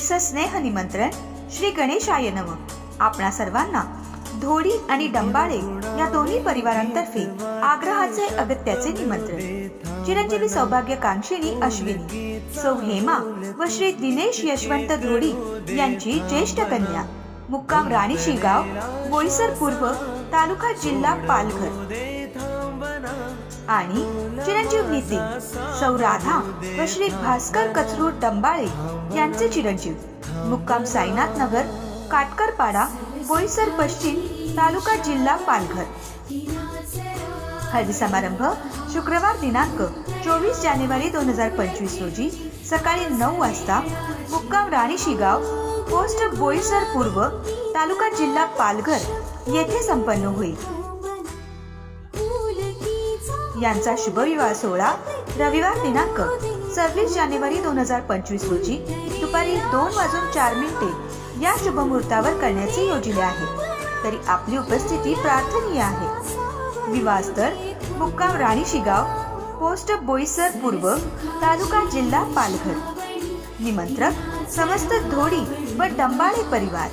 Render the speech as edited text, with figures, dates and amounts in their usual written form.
स्नेह निमंत्रण श्री गणेशाय नमः. आपणा सर्वांना धोडी आणि डंबाळे या दोन्ही परिवारांतर्फे आग्रहाचे अगत्याचे निमंत्रण. चिरंजीवी सौभाग्यकांक्षिणी अश्विनी सौ हेमा व श्री दिनेश यशवंत धोडी यांची ज्येष्ठ कन्या, मुक्काम राणीशी गाव, बोईसर पूर्व, तालुका जिल्हा पालघर. आणि चिरंजीव नितीन सौ राधा व श्री भास्कर कचरू डंबाळे यांचे चिरंजीव, मुक्काम साईनाथ नगर, काटकरपाडा, बोईसर पश्चिम, तालुका जिल्हा पालघर. हळदी समारंभ शुक्रवार दिनांक 24 जानेवारी 2025 रोजी सकाळी 9 वाजता, मुक्काम राणीशी गाव, पोस्ट बोईसर पूर्व, तालुका जिल्हा पालघर येथे संपन्न होईल. यांचा शुभविवाह सोहळा रविवार दिनांक 26 जानेवारी 2025 रोजी दुपारी 2:04 या शुभमुहूर्तावर करण्याचे योजले आहे. तरी आपली उपस्थिती प्रार्थनीय आहे. विवाहस्थळ मुक्काम राणीशी गाव, पोस्ट बोईसर पूर्व, तालुका जिल्हा पालघर. निमंत्रक समस्त धोडी व डंबाळे परिवार.